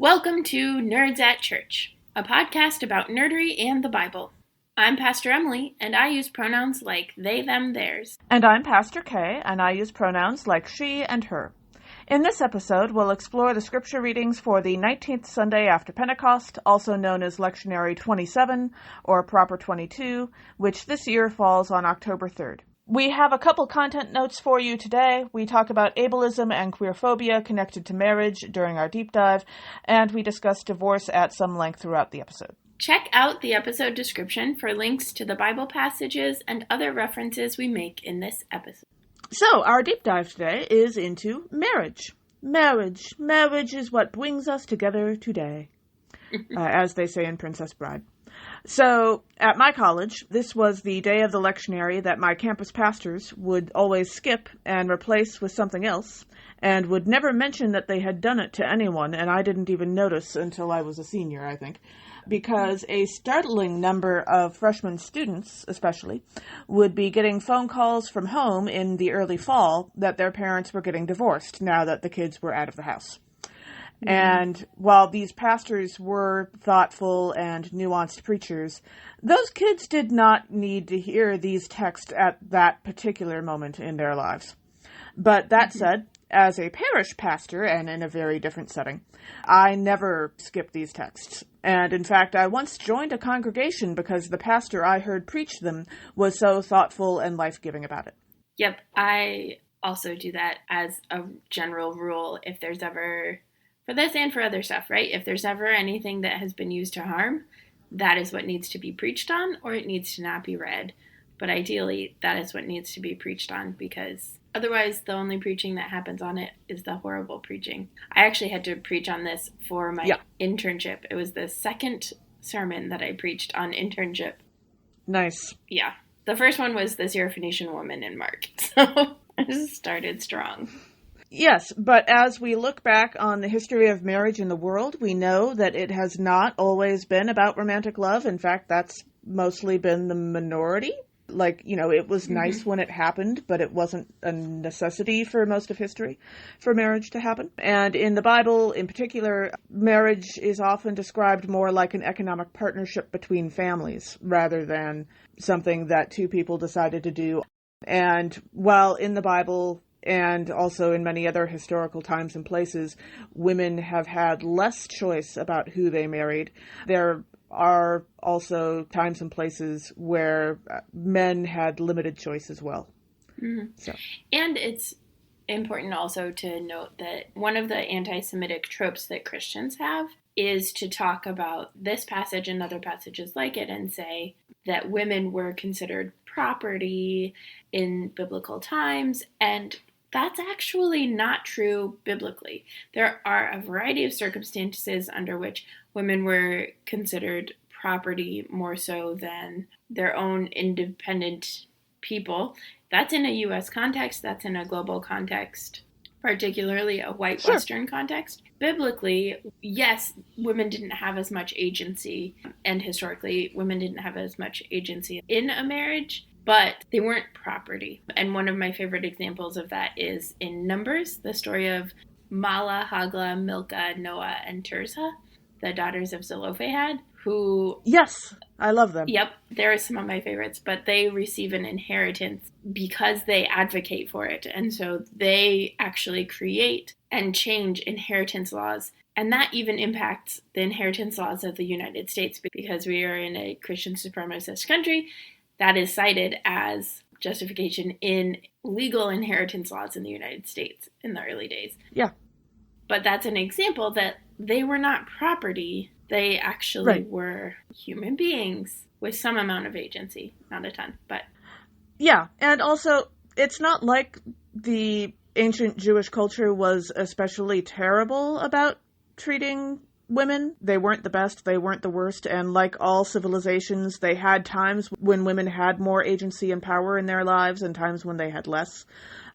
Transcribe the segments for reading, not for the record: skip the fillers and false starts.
Welcome to Nerds at Church, a podcast about nerdery and the Bible. I'm Pastor Emily, and I use pronouns like they, them, theirs. And I'm Pastor Kay, and I use pronouns like she and her. In this episode, we'll explore the scripture readings for the 19th Sunday after Pentecost, also known as Lectionary 27, or Proper 22, which this year falls on October 3rd. We have a couple content notes for you today. We talk about ableism and queerphobia connected to marriage during our deep dive, and we discuss divorce at some length throughout the episode. Check out the episode description for links to the Bible passages and other references we make in this episode. So, our deep dive today is into marriage. Marriage is what brings us together today, as they say in Princess Bride. So, at my college, this was the day of the lectionary that my campus pastors would always skip and replace with something else, and would never mention that they had done it to anyone, and I didn't even notice until I was a senior, I think, because a startling number of freshman students, especially, would be getting phone calls from home in the early fall that their parents were getting divorced now that the kids were out of the house. And while these pastors were thoughtful and nuanced preachers, those kids did not need to hear these texts at that particular moment in their lives. But that said, as a parish pastor, and in a very different setting, I never skip these texts. And in fact, I once joined a congregation because the pastor I heard preach them was so thoughtful and life-giving about it. Yep, I also do that as a general rule if there's ever... for this and for other stuff, right? If there's ever anything that has been used to harm, that is what needs to be preached on, or it needs to not be read. But ideally, that is what needs to be preached on, because otherwise the only preaching that happens on it is the horrible preaching. I actually had to preach on this for my internship. It was the second sermon that I preached on internship. Nice. Yeah. The first one was the Syrophoenician woman in Mark. So I just started strong. Yes, but as we look back on the history of marriage in the world, we know that it has not always been about romantic love. In fact, that's mostly been the minority. Like, you know, it was nice when it happened, but it wasn't a necessity for most of history for marriage to happen. And in the Bible, in particular, marriage is often described more like an economic partnership between families rather than something that two people decided to do. And while in the Bible, and also in many other historical times and places, women have had less choice about who they married. There are also times and places where men had limited choice as well. Mm-hmm. So. And it's important also to note that one of the anti-Semitic tropes that Christians have is to talk about this passage and other passages like it and say that women were considered property in biblical times, and that's actually not true biblically. There are a variety of circumstances under which women were considered property more so than their own independent people. That's in a U.S. context. That's in a global context, particularly a white Western context. Biblically, yes, women didn't have as much agency, and historically, women didn't have as much agency in a marriage, but they weren't property. And one of my favorite examples of that is in Numbers, the story of Mala, Hagla, Milcah, Noah, and Tirzah, the daughters of Zelophehad, who... Yes, I love them. Yep, they're some of my favorites, but they receive an inheritance because they advocate for it. And so they actually create and change inheritance laws. And that even impacts the inheritance laws of the United States, because we are in a Christian supremacist country. That is cited as justification in legal inheritance laws in the United States in the early days. Yeah. But that's an example that they were not property. They actually were human beings with some amount of agency. Not a ton, but... Yeah, and also, it's not like the ancient Jewish culture was especially terrible about treating women. They weren't the best, they weren't the worst, and like all civilizations, they had times when women had more agency and power in their lives and times when they had less.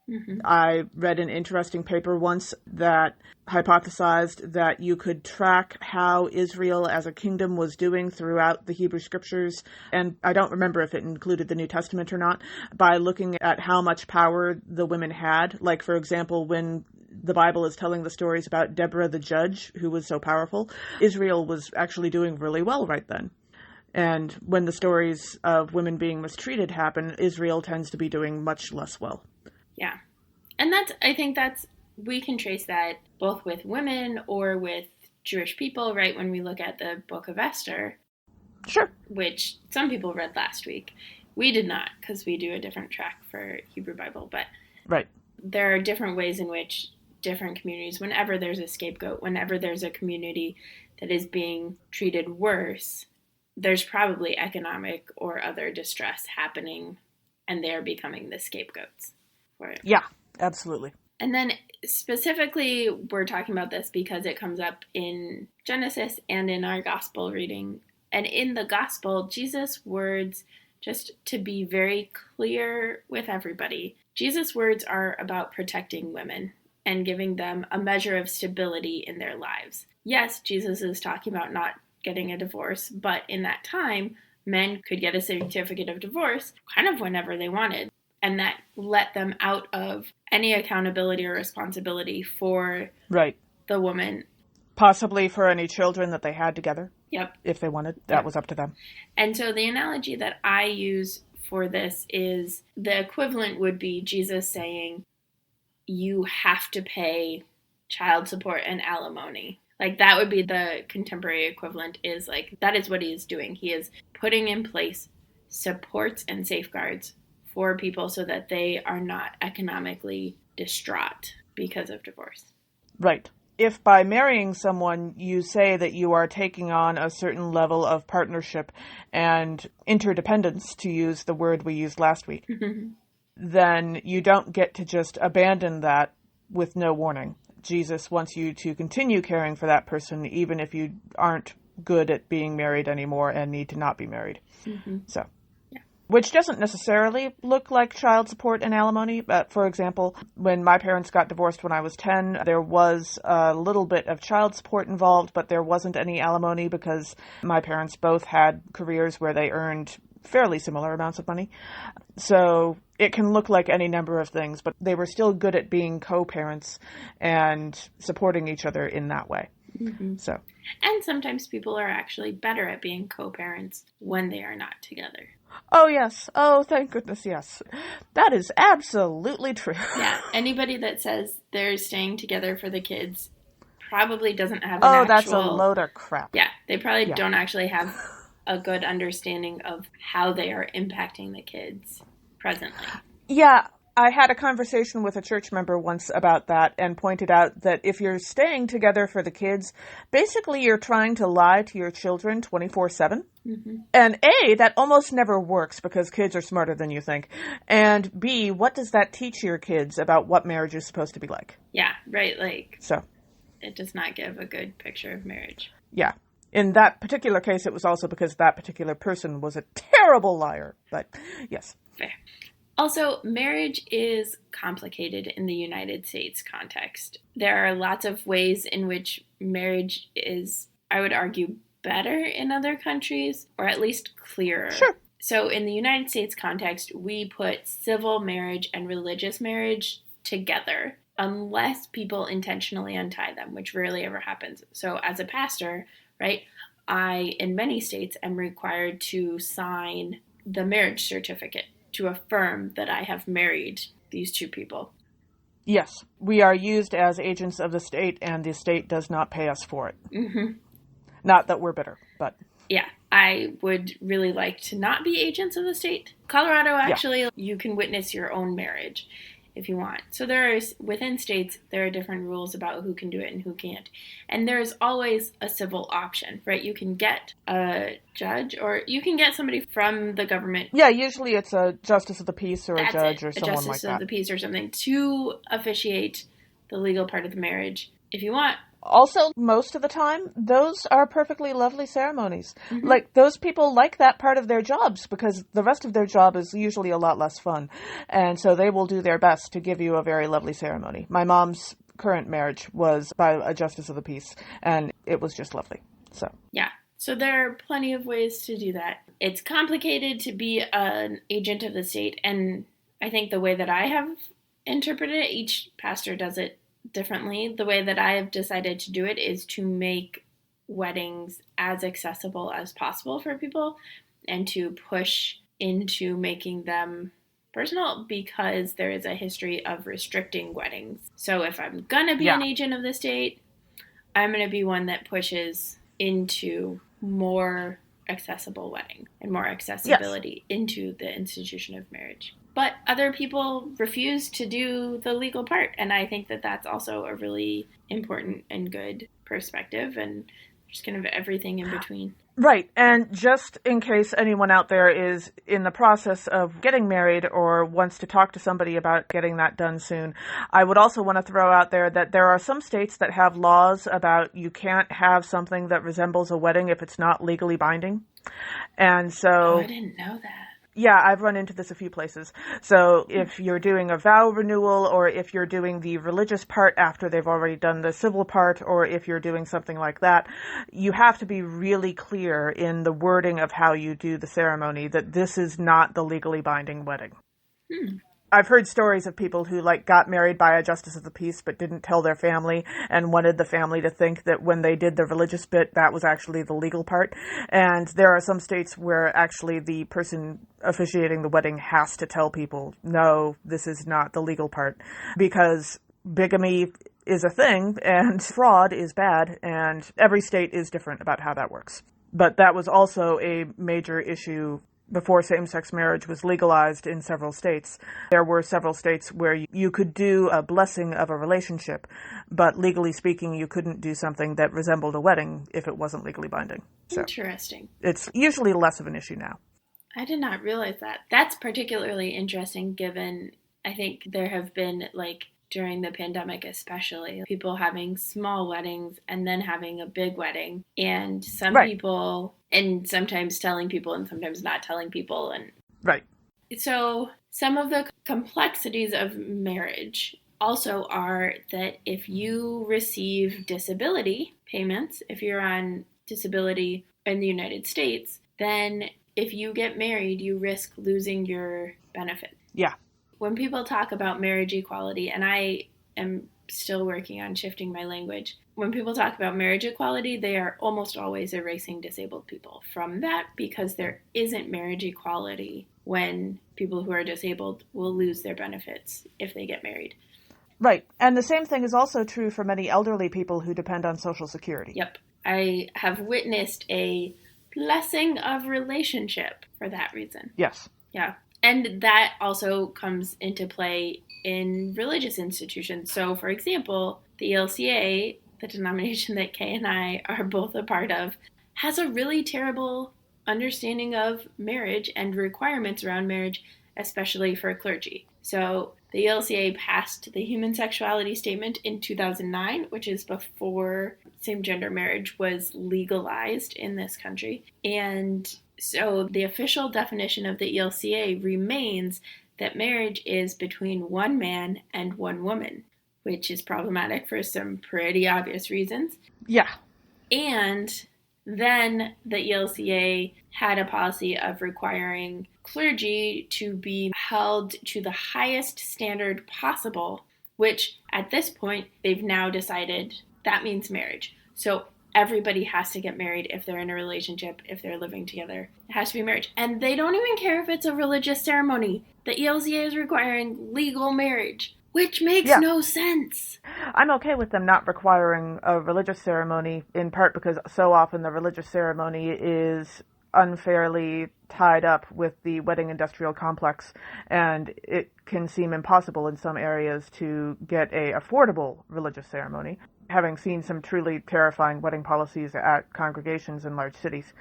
Mm-hmm. I read an interesting paper once that hypothesized that you could track how Israel as a kingdom was doing throughout the Hebrew scriptures, and I don't remember if it included the New Testament or not, by looking at how much power the women had. Like, for example, when the Bible is telling the stories about Deborah the judge, who was so powerful, Israel was actually doing really well right then. And when the stories of women being mistreated happen, Israel tends to be doing much less well. Yeah. And I think we can trace that both with women or with Jewish people, right? When we look at the book of Esther. Sure. Which some people read last week. We did not, because we do a different track for Hebrew Bible. But right. There are different ways in which different communities, whenever there's a scapegoat, whenever there's a community that is being treated worse, there's probably economic or other distress happening, and they're becoming the scapegoats for it. Yeah, absolutely. And then specifically, we're talking about this because it comes up in Genesis and in our gospel reading. And in the gospel, Jesus' words, just to be very clear with everybody, Jesus' words are about protecting women and giving them a measure of stability in their lives. Yes, Jesus is talking about not getting a divorce, but in that time, men could get a certificate of divorce kind of whenever they wanted. And that let them out of any accountability or responsibility for the woman. Possibly for any children that they had together. Yep. If they wanted. That was up to them. And so the analogy that I use for this is the equivalent would be Jesus saying, you have to pay child support and alimony. Like, that would be the contemporary equivalent, is like, that is what he is doing. He is putting in place supports and safeguards for people so that they are not economically distraught because of divorce. Right. If by marrying someone you say that you are taking on a certain level of partnership and interdependence, to use the word we used last week, then you don't get to just abandon that with no warning. Jesus wants you to continue caring for that person even if you aren't good at being married anymore and need to not be married. So. Which doesn't necessarily look like child support and alimony. But for example, when my parents got divorced when I was 10, there was a little bit of child support involved, but there wasn't any alimony because my parents both had careers where they earned fairly similar amounts of money. So it can look like any number of things, but they were still good at being co-parents and supporting each other in that way. So. And sometimes people are actually better at being co-parents when they are not together. Oh, yes. Oh, thank goodness, yes. That is absolutely true. Yeah, anybody that says they're staying together for the kids probably doesn't have that's a load of crap. Yeah, they probably don't actually have a good understanding of how they are impacting the kids presently. Yeah. I had a conversation with a church member once about that and pointed out that if you're staying together for the kids, basically you're trying to lie to your children 24/7. And A, that almost never works because kids are smarter than you think. And B, what does that teach your kids about what marriage is supposed to be like? Yeah, right. So it does not give a good picture of marriage. Yeah. In that particular case, it was also because that particular person was a terrible liar. But yes. Fair. Also, marriage is complicated in the United States context. There are lots of ways in which marriage is, I would argue, better in other countries, or at least clearer. Sure. So in the United States context, we put civil marriage and religious marriage together, unless people intentionally untie them, which rarely ever happens. So as a pastor, right, I, in many states, am required to sign the marriage certificate to affirm that I have married these two people. Yes, we are used as agents of the state, and the state does not pay us for it. Not that we're bitter, but... Yeah, I would really like to not be agents of the state. Colorado, actually, you can witness your own marriage if you want. So within states, there are different rules about who can do it and who can't. And there's always a civil option, right? You can get a judge, or you can get somebody from the government. Yeah, usually it's a justice of the peace or a judge or someone like that. A justice of the peace or something to officiate the legal part of the marriage if you want. Also, most of the time, those are perfectly lovely ceremonies. Like, those people like that part of their jobs because the rest of their job is usually a lot less fun. And so they will do their best to give you a very lovely ceremony. My mom's current marriage was by a justice of the peace, and it was just lovely. So yeah. So there are plenty of ways to do that. It's complicated to be an agent of the state, and I think the way that I have interpreted it, each pastor does it differently. The way that I have decided to do it is to make weddings as accessible as possible for people and to push into making them personal, because there is a history of restricting weddings. So if I'm going to be an agent of the state, I'm going to be one that pushes into more accessible wedding and more accessibility into the institution of marriage. But other people refuse to do the legal part, and I think that that's also a really important and good perspective, and just kind of everything in between. Right. And just in case anyone out there is in the process of getting married or wants to talk to somebody about getting that done soon, I would also want to throw out there that there are some states that have laws about you can't have something that resembles a wedding if it's not legally binding. And so... I didn't know that. Yeah, I've run into this a few places. So if you're doing a vow renewal, or if you're doing the religious part after they've already done the civil part, or if you're doing something like that, you have to be really clear in the wording of how you do the ceremony that this is not the legally binding wedding. I've heard stories of people who got married by a justice of the peace but didn't tell their family and wanted the family to think that when they did the religious bit, that was actually the legal part. And there are some states where actually the person officiating the wedding has to tell people, no, this is not the legal part, because bigamy is a thing and fraud is bad, and every state is different about how that works. But that was also a major issue before same-sex marriage was legalized in several states. There were several states where you could do a blessing of a relationship, but legally speaking, you couldn't do something that resembled a wedding if it wasn't legally binding. So interesting. It's usually less of an issue now. I did not realize that. That's particularly interesting given, I think there have been, during the pandemic especially, people having small weddings and then having a big wedding. And some people, and sometimes telling people and sometimes not telling people. And so some of the complexities of marriage also are that if you receive disability payments, if you're on disability in the United States, then if you get married, you risk losing your benefits. Yeah. When people talk about marriage equality, and I am still working on shifting my language, when people talk about marriage equality, they are almost always erasing disabled people from that, because there isn't marriage equality when people who are disabled will lose their benefits if they get married. Right. And the same thing is also true for many elderly people who depend on Social Security. Yep. I have witnessed a blessing of relationship for that reason. Yes. Yeah. And that also comes into play in religious institutions. So, for example, the ELCA, the denomination that Kay and I are both a part of, has a really terrible understanding of marriage and requirements around marriage, especially for clergy. So the ELCA passed the Human Sexuality Statement in 2009, which is before same-gender marriage was legalized in this country. And so the official definition of the ELCA remains that marriage is between one man and one woman, which is problematic for some pretty obvious reasons. Yeah. And then the ELCA had a policy of requiring clergy to be held to the highest standard possible, which at this point they've now decided that means marriage. So everybody has to get married if they're in a relationship, if they're living together. It has to be marriage. And they don't even care if it's a religious ceremony. The ELCA is requiring legal marriage, which makes no sense. I'm okay with them not requiring a religious ceremony, in part because so often the religious ceremony is unfairly tied up with the wedding industrial complex, and it can seem impossible in some areas to get a affordable religious ceremony, having seen some truly terrifying wedding policies at congregations in large cities.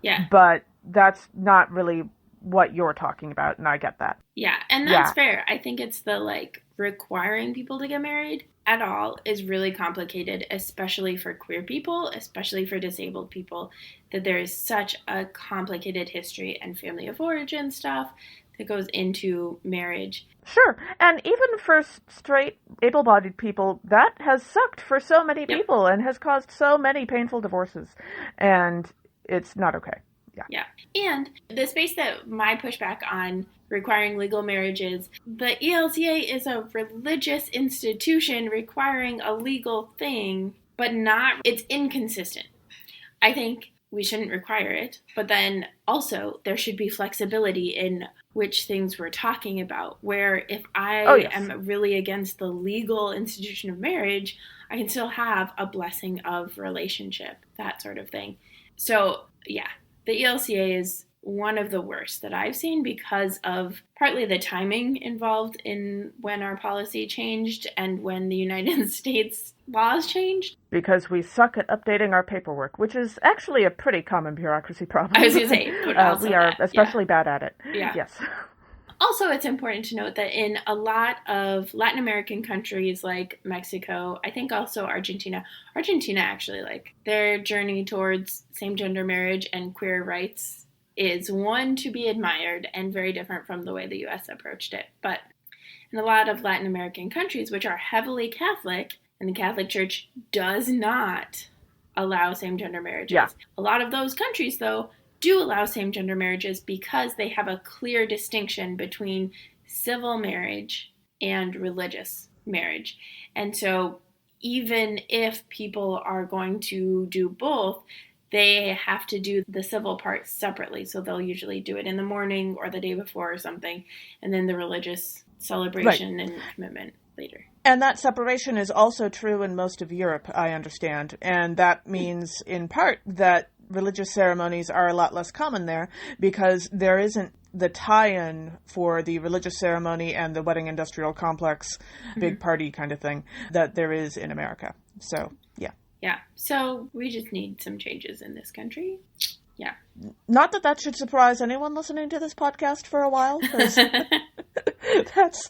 Yeah. But that's not really what you're talking about, and I get that. Yeah, and that's fair. I think it's the, requiring people to get married at all is really complicated, especially for queer people, especially for disabled people, that there is such a complicated history and family of origin stuff that goes into marriage. Sure, and even for straight, able-bodied people, that has sucked for so many people and has caused so many painful divorces, and it's not okay. Yeah. And the space that my pushback on requiring legal marriage is, the ELCA is a religious institution requiring a legal thing, but it's inconsistent. I think we shouldn't require it, but then also there should be flexibility in which things we're talking about, where if I am really against the legal institution of marriage, I can still have a blessing of relationship, that sort of thing. So, yeah, the ELCA is one of the worst that I've seen because of partly the timing involved in when our policy changed and when the United States laws changed. Because we suck at updating our paperwork, which is actually a pretty common bureaucracy problem. I was going to say, but also we are especially bad at it. Yeah. Yes. Also, it's important to note that in a lot of Latin American countries like Mexico, I think also Argentina actually, like, their journey towards same-gender marriage and queer rights is one to be admired and very different from the way the U.S. approached it. But in a lot of Latin American countries, which are heavily Catholic, and the Catholic Church does not allow same-gender marriages. Yeah. A lot of those countries, though, do allow same-gender marriages because they have a clear distinction between civil marriage and religious marriage. And so even if people are going to do both, they have to do the civil part separately. So they'll usually do it in the morning or the day before or something, and then the religious celebration and commitment later. And that separation is also true in most of Europe, I understand. And that means, in part, that religious ceremonies are a lot less common there because there isn't the tie-in for the religious ceremony and the wedding industrial complex, big party kind of thing that there is in America. So, yeah. Yeah. So we just need some changes in this country. Yeah. Not that should surprise anyone listening to this podcast for a while, because that's,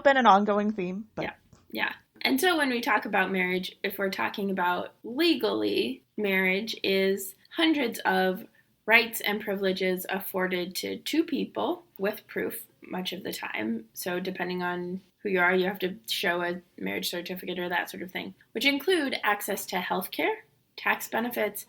been an ongoing theme. But. Yeah. Yeah. And so when we talk about marriage, if we're talking about legally, marriage is hundreds of rights and privileges afforded to two people with proof much of the time. So depending on who you are, you have to show a marriage certificate or that sort of thing, which include access to health care, tax benefits,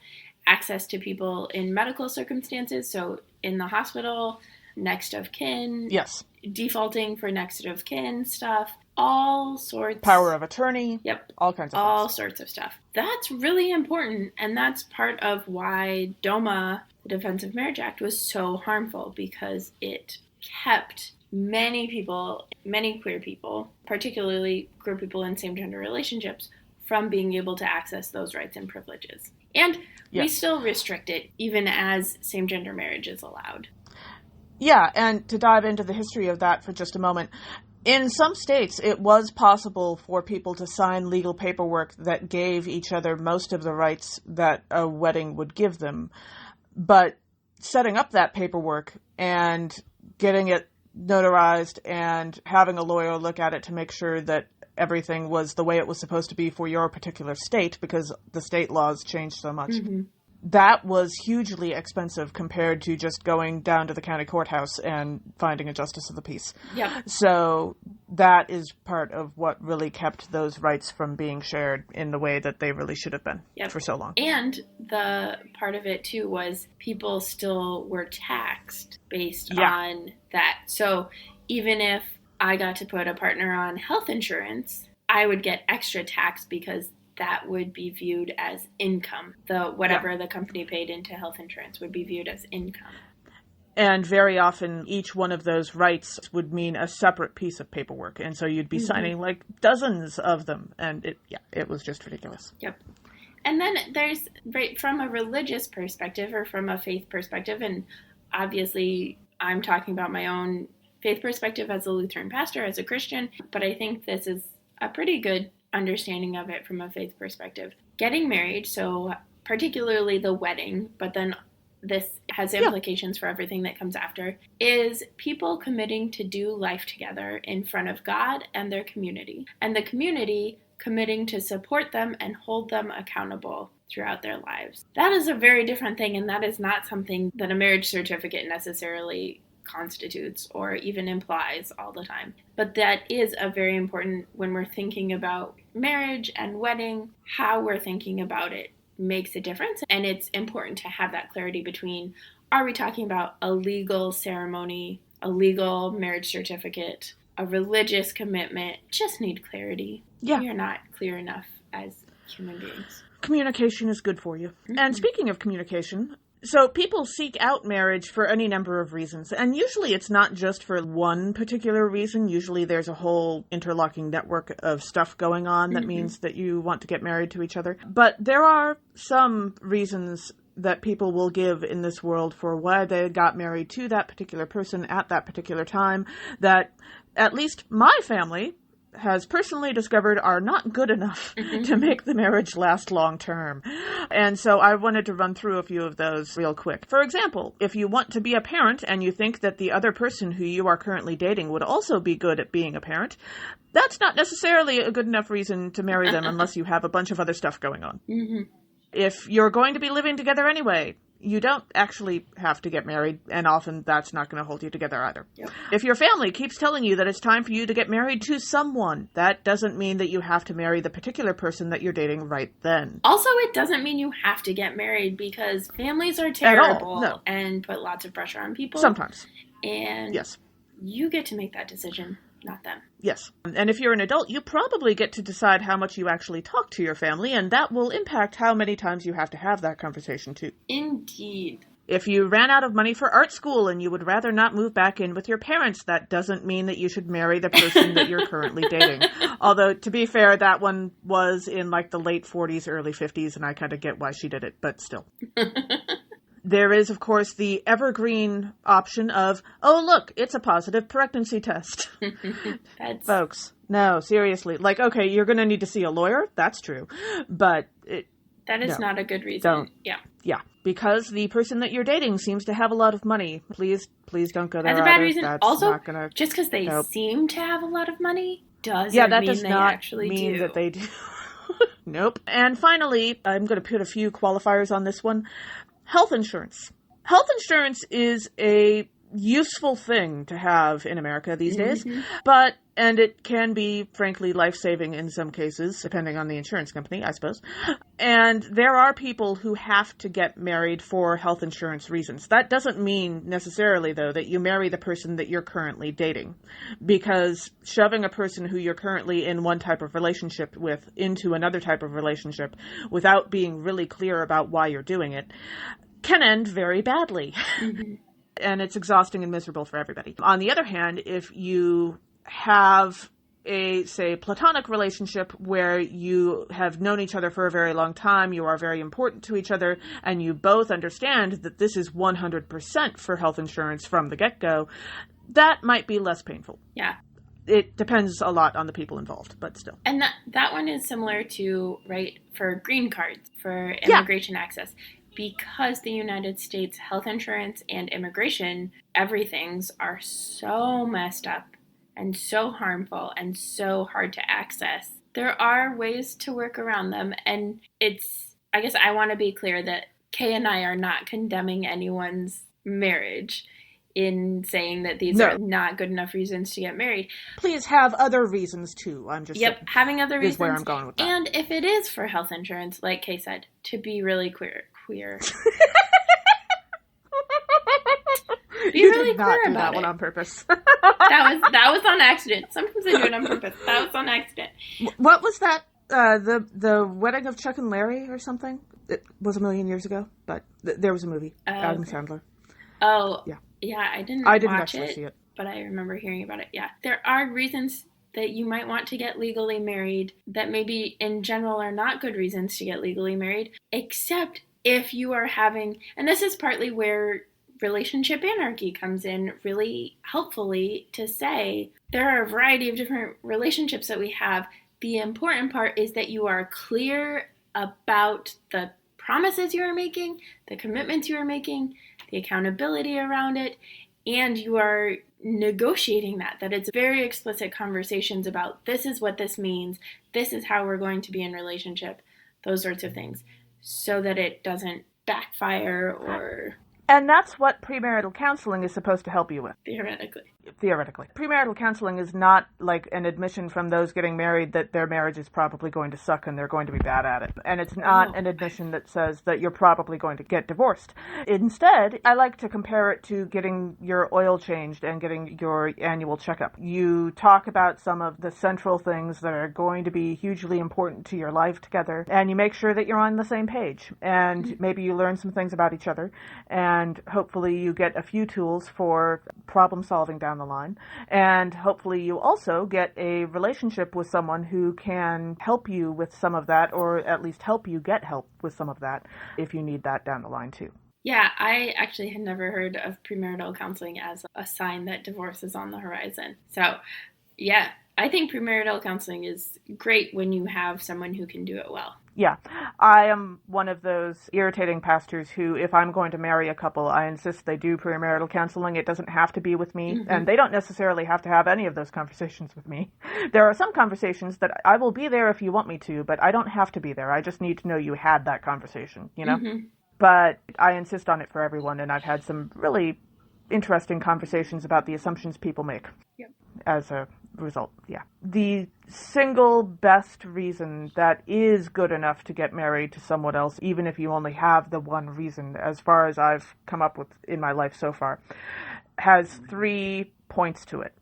access to people in medical circumstances. So in the hospital, next of kin. Yes. Defaulting for next of kin stuff. All sorts. Power of attorney. Yep. All kinds of all things. Sorts of stuff. That's really important. And that's part of why DOMA, the Defense of Marriage Act, was so harmful, because it kept many people, many queer people, particularly queer people in same-gender relationships, from being able to access those rights and privileges. And we still restrict it, even as same-gender marriage is allowed. Yeah, and to dive into the history of that for just a moment, in some states, it was possible for people to sign legal paperwork that gave each other most of the rights that a wedding would give them. But setting up that paperwork and getting it notarized and having a lawyer look at it to make sure that everything was the way it was supposed to be for your particular state, because the state laws changed so much. Mm-hmm. That was hugely expensive compared to just going down to the county courthouse and finding a justice of the peace. Yep. So that is part of what really kept those rights from being shared in the way that they really should have been for so long. And the part of it, too, was people still were taxed based on that. So even if I got to put a partner on health insurance, I would get extra tax because that would be viewed as income. Whatever the company paid into health insurance would be viewed as income. And very often, each one of those rights would mean a separate piece of paperwork. And so you'd be signing like dozens of them. And it was just ridiculous. Yep. And then there's, from a religious perspective or from a faith perspective, and obviously I'm talking about my own faith perspective as a Lutheran pastor, as a Christian, but I think this is a pretty good understanding of it from a faith perspective. Getting married, so particularly the wedding, but then this has implications for everything that comes after, is people committing to do life together in front of God and their community, and the community committing to support them and hold them accountable throughout their lives. That is a very different thing, and that is not something that a marriage certificate necessarily constitutes or even implies all the time. But that is a very important, when we're thinking about marriage and wedding, how we're thinking about it makes a difference. And it's important to have that clarity between Are we talking about a legal ceremony, a legal marriage certificate, a religious commitment? Just need clarity. Yeah. We are not clear enough as human beings. Communication is good for you. And speaking of communication, so people seek out marriage for any number of reasons. And usually it's not just for one particular reason. Usually there's a whole interlocking network of stuff going on that means that you want to get married to each other. But there are some reasons that people will give in this world for why they got married to that particular person at that particular time that at least my family has personally discovered are not good enough to make the marriage last long term. And so I wanted to run through a few of those real quick. For example, if you want to be a parent and you think that the other person who you are currently dating would also be good at being a parent, that's not necessarily a good enough reason to marry them unless you have a bunch of other stuff going on. If you're going to be living together anyway, you don't actually have to get married, and often that's not going to hold you together either. Yep. If your family keeps telling you that it's time for you to get married to someone, that doesn't mean that you have to marry the particular person that you're dating right then. Also, it doesn't mean you have to get married because families are terrible and put lots of pressure on people. Sometimes. And you get to make that decision, not them. Yes. And if you're an adult, you probably get to decide how much you actually talk to your family, and that will impact how many times you have to have that conversation too. Indeed. If you ran out of money for art school and you would rather not move back in with your parents, that doesn't mean that you should marry the person that you're currently dating. Although, to be fair, that one was in like the late 40s, early 50s, and I kind of get why she did it, but still. There is, of course, the evergreen option of, oh, look, it's a positive pregnancy test. Folks, no, seriously. Like, okay, you're going to need to see a lawyer. That's true. But that is not a good reason. Yeah, because the person that you're dating seems to have a lot of money. Please don't go there. That's a bad reason. That's also, not gonna, just because they seem to have a lot of money doesn't that mean does they not actually mean do. that they do. Nope. And finally, I'm going to put a few qualifiers on this one. Health insurance. Health insurance is a useful thing to have in America these days, and it can be, frankly, life-saving in some cases, depending on the insurance company, I suppose. And there are people who have to get married for health insurance reasons. That doesn't mean necessarily, though, that you marry the person that you're currently dating, because shoving a person who you're currently in one type of relationship with into another type of relationship without being really clear about why you're doing it can end very badly. And it's exhausting and miserable for everybody. On the other hand, if you have a, say, platonic relationship where you have known each other for a very long time, you are very important to each other, and you both understand that this is 100% for health insurance from the get-go, that might be less painful. Yeah. It depends a lot on the people involved, but still. And that one is similar to, right, for green cards, for immigration access. Because the United States health insurance and immigration, everything's are so messed up and so harmful and so hard to access. There are ways to work around them. And I guess I want to be clear that Kay and I are not condemning anyone's marriage in saying that these are not good enough reasons to get married. Please have other reasons too. I'm just saying, having other reasons. Is where I'm going with that. And if it is for health insurance, like Kay said, to be really queer. Be you really did not clear do about that it. one on purpose. that was on accident. Sometimes I do it on purpose. That was on accident. What was that? The Wedding of Chuck and Larry or something? It was a million years ago, but there was a movie. Adam Sandler. Oh, yeah. I didn't watch actually see it, but I remember hearing about it. Yeah, there are reasons that you might want to get legally married that maybe in general are not good reasons to get legally married, except if you are having, and this is partly where relationship anarchy comes in really helpfully to say, there are a variety of different relationships that we have. The important part is that you are clear about the promises you are making, the commitments you are making, the accountability around it, and you are negotiating that it's very explicit conversations about this is what this means, this is how we're going to be in relationship, those sorts of things, so that it doesn't backfire or... And that's what premarital counseling is supposed to help you with. Theoretically. Premarital counseling is not like an admission from those getting married that their marriage is probably going to suck and they're going to be bad at it. And it's not an admission that says that you're probably going to get divorced. Instead, I like to compare it to getting your oil changed and getting your annual checkup. You talk about some of the central things that are going to be hugely important to your life together, and you make sure that you're on the same page. And maybe you learn some things about each other, and hopefully you get a few tools for problem solving down the line. And hopefully you also get a relationship with someone who can help you with some of that, or at least help you get help with some of that if you need that down the line too. Yeah, I actually had never heard of premarital counseling as a sign that divorce is on the horizon. So, yeah, I think premarital counseling is great when you have someone who can do it well. Yeah, I am one of those irritating pastors who, if I'm going to marry a couple, I insist they do premarital counseling. It doesn't have to be with me, and they don't necessarily have to have any of those conversations with me. There are some conversations that I will be there if you want me to, but I don't have to be there. I just need to know you had that conversation, you know? But I insist on it for everyone, and I've had some really interesting conversations about the assumptions people make as a result. Yeah. The single best reason that is good enough to get married to someone else, even if you only have the one reason, as far as I've come up with in my life so far, has 3 points to it.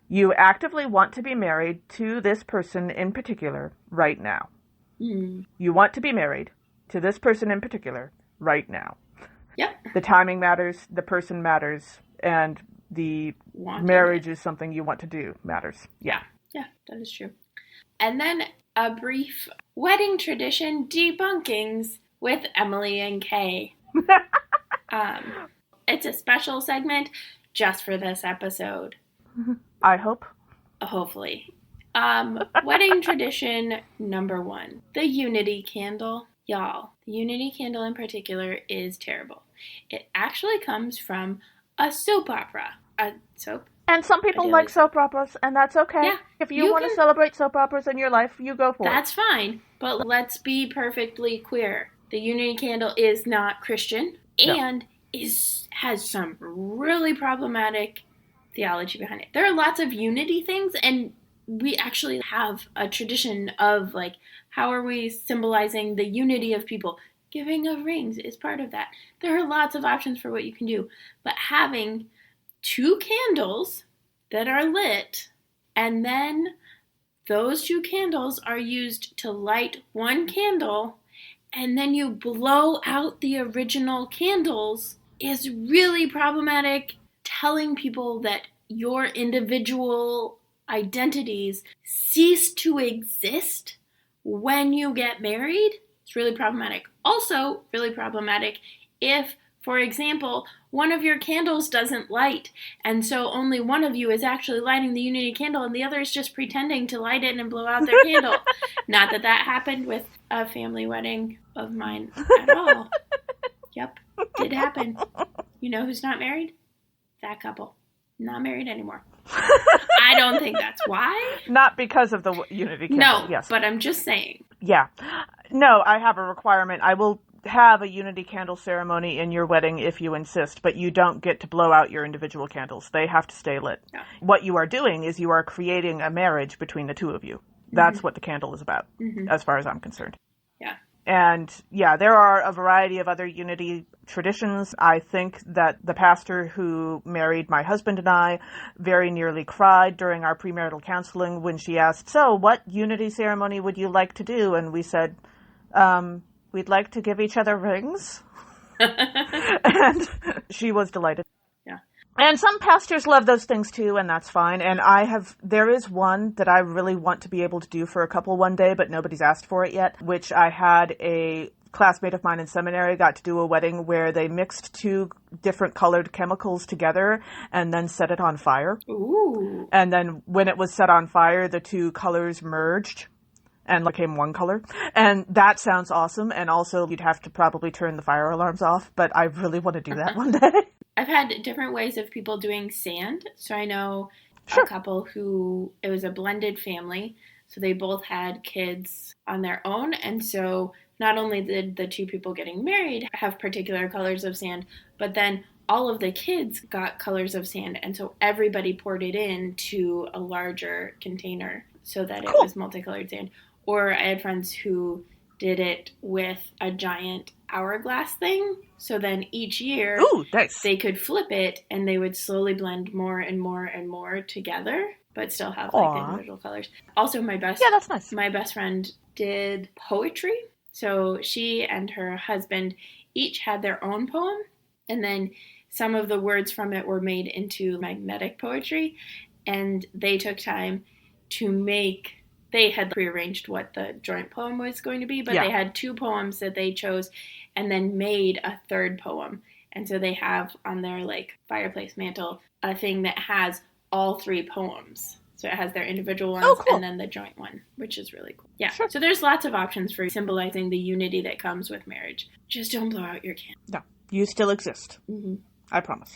You actively want to be married to this person in particular right now. You want to be married to this person in particular right now. Yep. The timing matters, the person matters, and the marriage is something you want to do matters. Yeah. Yeah, that is true. And then a brief wedding tradition debunkings with Emily and Kay. It's a special segment just for this episode. I hope. Hopefully. Wedding tradition number 1, the unity candle. Y'all, the unity candle in particular is terrible. It actually comes from a soap opera. And some people like soap operas, and that's okay. Yeah, if you want to celebrate soap operas in your life, you go for it. That's fine. But let's be perfectly clear. The unity candle is not Christian and has some really problematic theology behind it. There are lots of unity things, and we actually have a tradition of, like, how are we symbolizing the unity of people? Giving of rings is part of that. There are lots of options for what you can do. But having 2 candles that are lit, and then those 2 candles are used to light one candle, and then you blow out the original candles, is really problematic. Telling people that your individual identities cease to exist when you get married, it's really problematic. Also, really problematic if, for example, one of your candles doesn't light, and so only one of you is actually lighting the unity candle, and the other is just pretending to light it and blow out their candle. Not that that happened with a family wedding of mine at all. Yep, did happen. You know who's not married? That couple. Not married anymore. I don't think that's why. Not because of the unity candle. No, yes. But I'm just saying. Yeah. No, I have a requirement. I will have a unity candle ceremony in your wedding if you insist, but you don't get to blow out your individual candles. They have to stay lit. Yeah. What you are doing is you are creating a marriage between the 2 of you. That's what the candle is about, as far as I'm concerned. Yeah. And yeah, there are a variety of other unity traditions. I think that the pastor who married my husband and I very nearly cried during our premarital counseling when she asked, "So what unity ceremony would you like to do?" And we said, we'd like to give each other rings. And she was delighted. Yeah. And some pastors love those things too, and that's fine. And there is one that I really want to be able to do for a couple one day, but nobody's asked for it yet, which I had a classmate of mine in seminary got to do a wedding where they mixed 2 different colored chemicals together and then set it on fire. Ooh. And then when it was set on fire, the 2 colors merged and became one color. And that sounds awesome. And also you'd have to probably turn the fire alarms off, but I really want to do that one day. I've had different ways of people doing sand. So I know a couple who, it was a blended family. So they both had kids on their own. And so not only did the two people getting married have particular colors of sand, but then all of the kids got colors of sand. And so everybody poured it into a larger container so that it was multicolored sand. Or I had friends who did it with a giant hourglass thing. So then each year they could flip it and they would slowly blend more and more and more together, but still have like the individual colors. Also, that's nice. My best friend did poetry. So she and her husband each had their own poem, and then some of the words from it were made into magnetic poetry, and they took time to make. They had prearranged what the joint poem was going to be, but they had two poems that they chose and then made a third poem. And so they have on their like fireplace mantle a thing that has all three poems. So it has their individual ones and then the joint one, which is really cool. Yeah. Sure. So there's lots of options for symbolizing the unity that comes with marriage. Just don't blow out your candle. No, you still exist. Mm-hmm. I promise.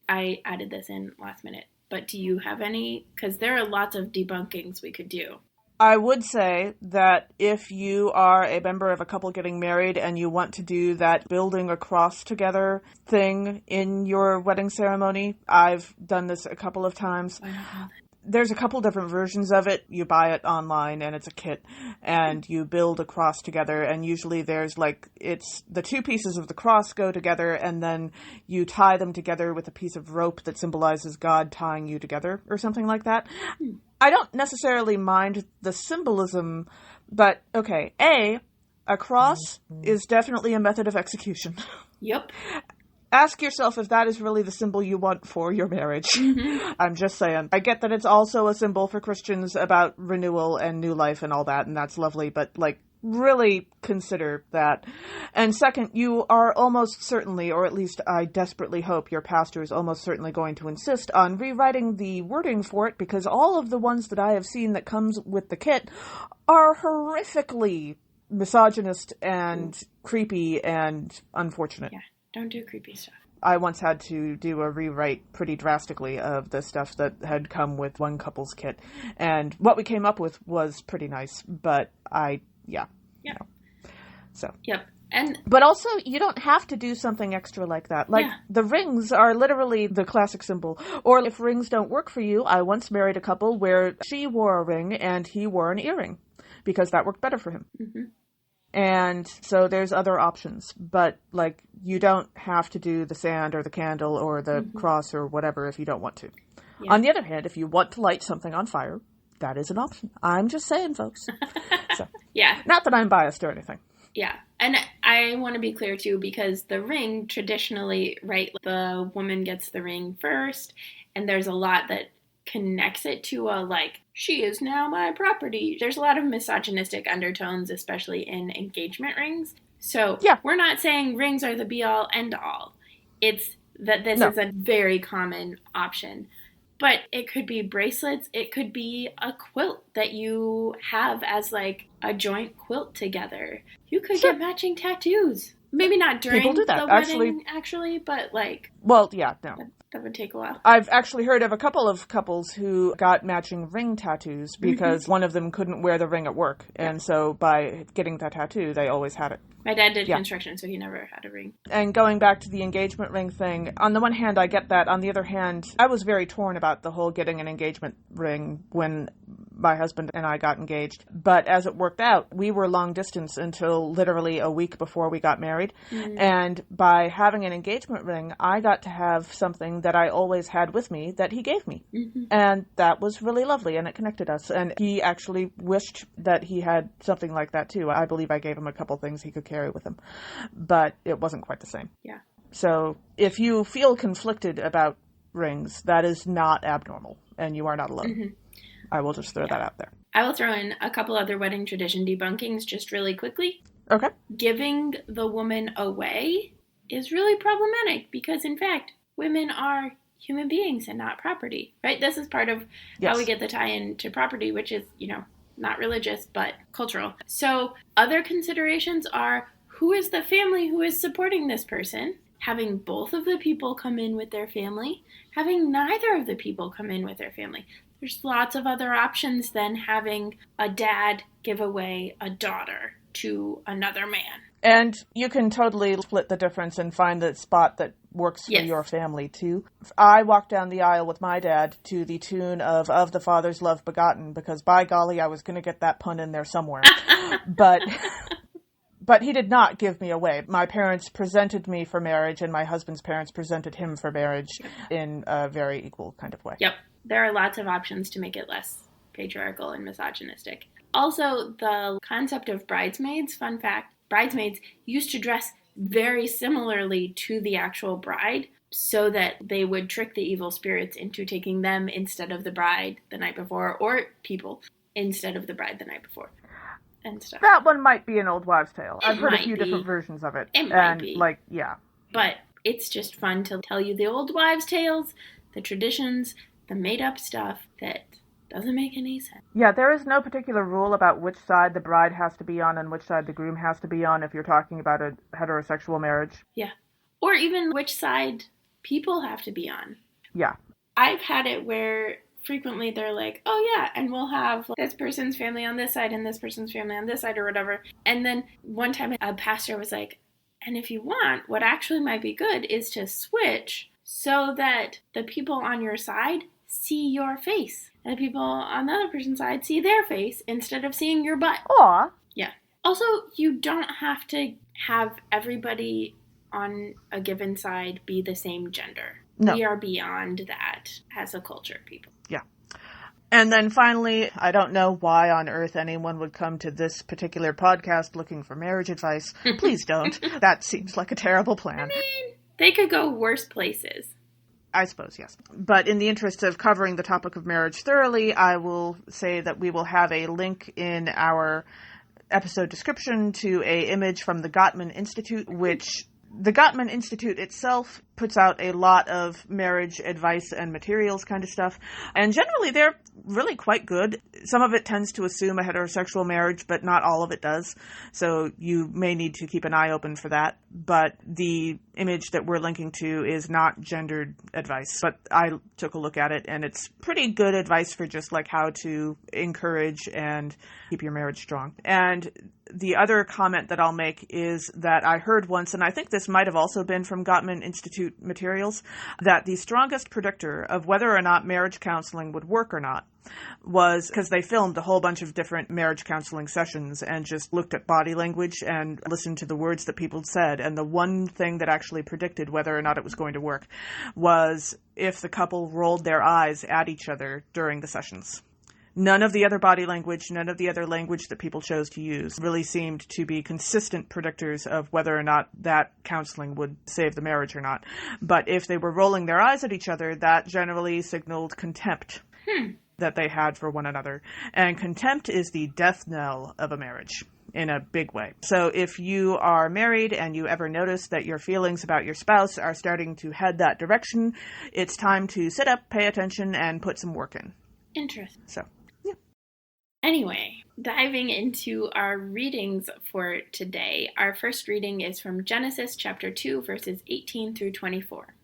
I added this in last minute, but do you have any? Because there are lots of debunkings we could do. I would say that if you are a member of a couple getting married and you want to do that building a cross together thing in your wedding ceremony, I've done this a couple of times. There's a couple different versions of it. You buy it online and it's a kit and you build a cross together, and usually there's like, it's the two pieces of the cross go together and then you tie them together with a piece of rope that symbolizes God tying you together or something like that. I don't necessarily mind the symbolism, but okay, a cross is definitely a method of execution. Yep. Ask yourself if that is really the symbol you want for your marriage. Mm-hmm. I'm just saying. I get that it's also a symbol for Christians about renewal and new life and all that, and that's lovely, but like, really consider that. And second, you are almost certainly, or at least I desperately hope your pastor is almost certainly going to insist on rewriting the wording for it, because all of the ones that I have seen that comes with the kit are horrifically misogynist and creepy and unfortunate. Yeah, don't do creepy stuff. I once had to do a rewrite pretty drastically of the stuff that had come with one couple's kit. And what we came up with was pretty nice, but yeah. You know. So. Yep. But also, you don't have to do something extra like that. Like, the rings are literally the classic symbol. Or if rings don't work for you, I once married a couple where she wore a ring and he wore an earring, because that worked better for him. Mm-hmm. And so there's other options. But, like, you don't have to do the sand or the candle or the cross or whatever if you don't want to. Yeah. On the other hand, if you want to light something on fire, that is an option. I'm just saying, folks. So, yeah. Not that I'm biased or anything. Yeah. And I want to be clear, too, because the ring traditionally, right, the woman gets the ring first, and there's a lot that connects it to a, like, she is now my property. There's a lot of misogynistic undertones, especially in engagement rings. So we're not saying rings are the be-all, end-all. It's that this is a very common option. But it could be bracelets. It could be a quilt that you have as like a joint quilt together. You could get matching tattoos. Maybe not during the wedding, actually, but like... Well, yeah, no. That would take a while. I've actually heard of a couple of couples who got matching ring tattoos because one of them couldn't wear the ring at work. And so by getting that tattoo, they always had it. My dad did construction, so he never had a ring. And going back to the engagement ring thing, on the one hand, I get that. On the other hand, I was very torn about the whole getting an engagement ring when my husband and I got engaged. But as it worked out, we were long distance until literally a week before we got married. Mm-hmm. And by having an engagement ring, I got to have something that I always had with me that he gave me. Mm-hmm. And that was really lovely, and it connected us. And he actually wished that he had something like that too. I believe I gave him a couple things he could carry with him. But it wasn't quite the same. Yeah. So if you feel conflicted about rings, that is not abnormal, and you are not alone. Mm-hmm. I will just throw that out there. I will throw in a couple other wedding tradition debunkings just really quickly. Okay. Giving the woman away is really problematic because, in fact, women are human beings and not property, right? This is part of how we get the tie-in to property, which is, not religious, but cultural. So other considerations are, who is the family who is supporting this person? Having both of the people come in with their family, having neither of the people come in with their family. There's lots of other options than having a dad give away a daughter to another man. And you can totally split the difference and find the spot that works for your family, too. I walked down the aisle with my dad to the tune of the Father's Love Begotten, because by golly, I was going to get that pun in there somewhere. But he did not give me away. My parents presented me for marriage, and my husband's parents presented him for marriage in a very equal kind of way. Yep. There are lots of options to make it less patriarchal and misogynistic. Also, the concept of bridesmaids, fun fact, bridesmaids used to dress very similarly to the actual bride so that they would trick the evil spirits into taking them instead of the bride the night before, or people instead of the bride the night before. And stuff. That one might be an old wives' tale. I've heard a few different versions of it. It might be. Yeah. But it's just fun to tell you the old wives' tales, the traditions, the made-up stuff that doesn't make any sense. Yeah, there is no particular rule about which side the bride has to be on and which side the groom has to be on if you're talking about a heterosexual marriage. Yeah. Or even which side people have to be on. Yeah. I've had it where frequently they're like, oh yeah, and we'll have this person's family on this side and this person's family on this side or whatever. And then one time a pastor was like, and if you want, what actually might be good is to switch so that the people on your side see your face. And the people on the other person's side see their face instead of seeing your butt. Aw. Yeah. Also, you don't have to have everybody on a given side be the same gender. No. We are beyond that as a culture, people. Yeah. And then finally, I don't know why on earth anyone would come to this particular podcast looking for marriage advice. Please don't. That seems like a terrible plan. I mean, they could go worse places. I suppose, yes. But in the interest of covering the topic of marriage thoroughly, I will say that we will have a link in our episode description to an image from the Gottman Institute, which the Gottman Institute itself puts out a lot of marriage advice and materials kind of stuff. And generally, they're really quite good. Some of it tends to assume a heterosexual marriage, but not all of it does. So you may need to keep an eye open for that. But the image that we're linking to is not gendered advice. But I took a look at it, and it's pretty good advice for just like how to encourage and keep your marriage strong. And the other comment that I'll make is that I heard once, and I think this might have also been from Gottman Institute materials, that the strongest predictor of whether or not marriage counseling would work or not was because they filmed a whole bunch of different marriage counseling sessions and just looked at body language and listened to the words that people said. And the one thing that actually predicted whether or not it was going to work was if the couple rolled their eyes at each other during the sessions. None of the other body language, none of the other language that people chose to use really seemed to be consistent predictors of whether or not that counseling would save the marriage or not. But if they were rolling their eyes at each other, that generally signaled contempt that they had for one another. And contempt is the death knell of a marriage in a big way. So if you are married and you ever notice that your feelings about your spouse are starting to head that direction, it's time to sit up, pay attention, and put some work in. Interesting. So. Anyway, diving into our readings for today, our first reading is from Genesis chapter 2, verses 18 through 24.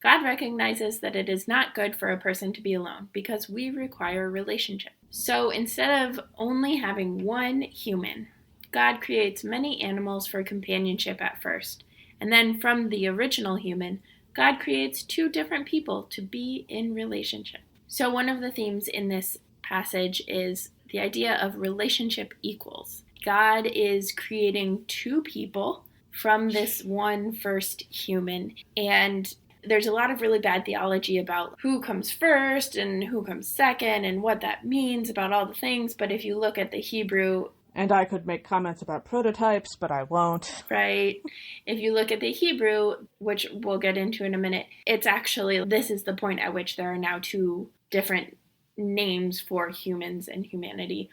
God recognizes that it is not good for a person to be alone because we require relationship. So instead of only having one human, God creates many animals for companionship at first. And then from the original human, God creates two different people to be in relationship. So one of the themes in this passage is the idea of relationship equals. God is creating two people from this one first human, and there's a lot of really bad theology about who comes first and who comes second and what that means about all the things, but if you look at the Hebrew... And I could make comments about prototypes, but I won't. Right. If you look at the Hebrew, which we'll get into in a minute, it's actually, this is the point at which there are now two different names for humans and humanity.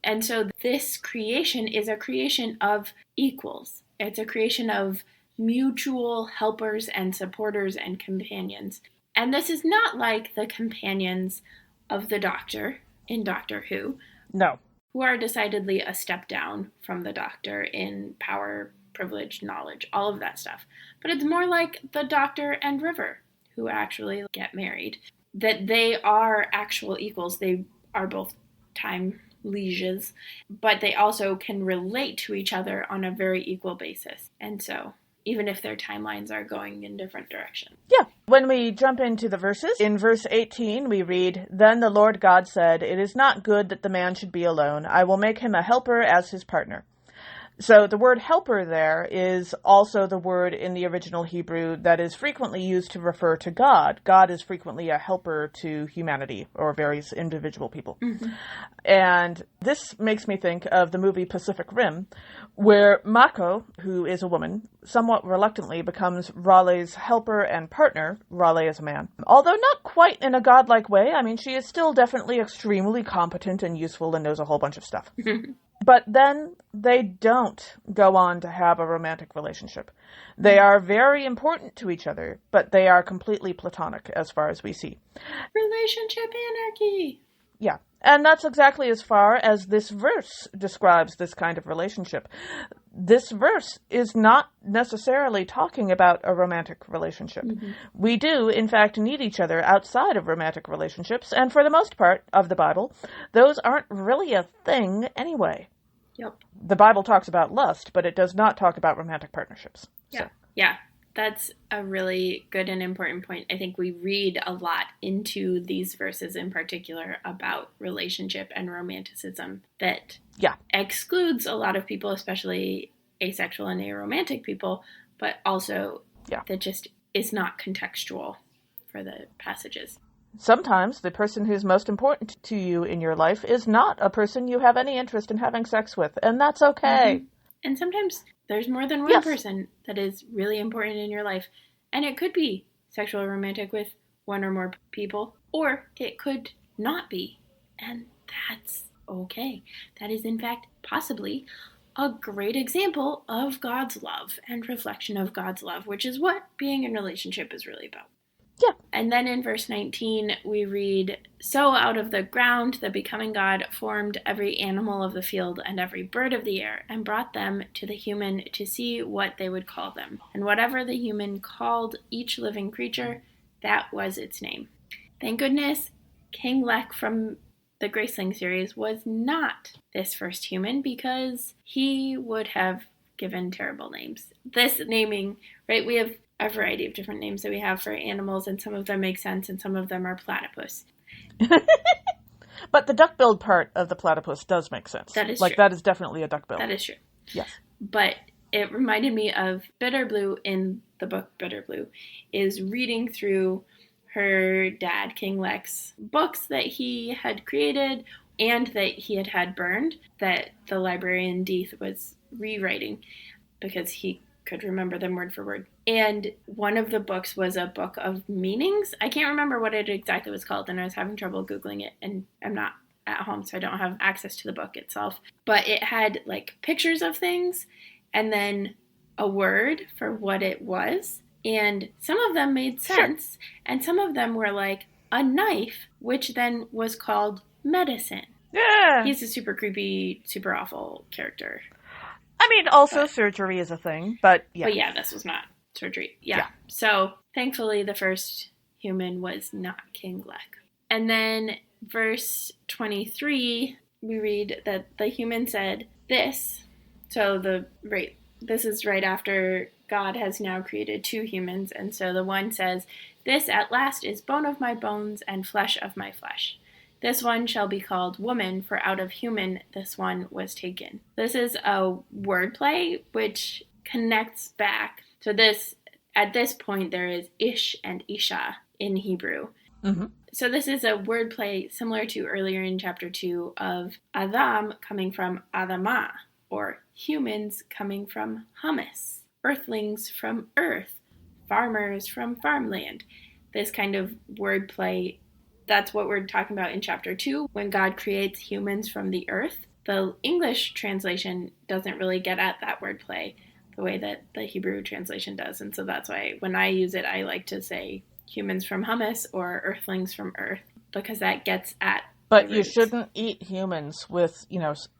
And so this creation is a creation of equals. It's a creation of mutual helpers and supporters and companions. And this is not like the companions of the Doctor in Doctor Who. No. Who are decidedly a step down from the Doctor in power, privilege, knowledge, all of that stuff. But it's more like the Doctor and River, who actually get married. that they are actual equals. They are both time lieges, but they also can relate to each other on a very equal basis. And so, even if their timelines are going in different directions. Yeah. When we jump into the verses, in verse 18 we read, "Then the Lord God said, 'It is not good that the man should be alone. I will make him a helper as his partner.'" So the word helper there is also the word in the original Hebrew that is frequently used to refer to God. God is frequently a helper to humanity or various individual people. Mm-hmm. And this makes me think of the movie Pacific Rim, where Mako, who is a woman, somewhat reluctantly becomes Raleigh's helper and partner. Raleigh is a man. Although not quite in a godlike way. I mean, she is still definitely extremely competent and useful and knows a whole bunch of stuff. But then they don't go on to have a romantic relationship. They are very important to each other, but they are completely platonic as far as we see. Relationship anarchy. Yeah, and that's exactly as far as this verse describes this kind of relationship. This verse is not necessarily talking about a romantic relationship. Mm-hmm. We do, in fact, need each other outside of romantic relationships, and for the most part of the Bible, those aren't really a thing anyway. Yep. The Bible talks about lust, but it does not talk about romantic partnerships. Yeah. So. Yeah. That's a really good and important point. I think we read a lot into these verses in particular about relationship and romanticism that excludes a lot of people, especially asexual and aromantic people, but also that just is not contextual for the passages. Sometimes the person who's most important to you in your life is not a person you have any interest in having sex with, and that's okay. Mm-hmm. And sometimes there's more than one person that is really important in your life. And it could be sexual or romantic with one or more people, or it could not be. And that's okay. That is, in fact, possibly a great example of God's love and reflection of God's love, which is what being in a relationship is really about. Yeah. And then in verse 19, we read, "So out of the ground the becoming God formed every animal of the field and every bird of the air, and brought them to the human to see what they would call them. And whatever the human called each living creature, that was its name." Thank goodness King Lech from the Graceling series was not this first human, because he would have given terrible names. This naming, right, we have a variety of different names that we have for animals, and some of them make sense, and some of them are platypus. But the duck-billed part of the platypus does make sense. That is true. That is definitely a duck-bill. That is true. Yes. But it reminded me of Bitterblue in the book Bitterblue, is reading through her dad, King Lech's books that he had created and that he had burned, that the librarian Deeth was rewriting because he could remember them word for word. And one of the books was a book of meanings. I can't remember what it exactly was called, and I was having trouble Googling it, and I'm not at home, so I don't have access to the book itself. But it had like pictures of things and then a word for what it was. And some of them made sense, and some of them were like a knife, which then was called medicine. Yeah. He's a super creepy, super awful character. I mean, also surgery is a thing, but yeah. But yeah, this was not surgery. Yeah. So thankfully the first human was not King Lech. And then verse 23, we read that the human said this. So this is right after God has now created two humans. And so the one says, "This at last is bone of my bones and flesh of my flesh. This one shall be called woman, for out of human this one was taken." This is a wordplay which connects back. So at this point, there is ish and isha in Hebrew. Mm-hmm. So this is a wordplay similar to earlier in chapter 2 of Adam coming from Adamah, or humans coming from humus, earthlings from earth, farmers from farmland. This kind of wordplay, that's what we're talking about in chapter 2, when God creates humans from the earth. The English translation doesn't really get at that wordplay the way that the Hebrew translation does. And so that's why when I use it, I like to say humans from hummus or earthlings from earth, because that gets at. But you shouldn't eat humans with,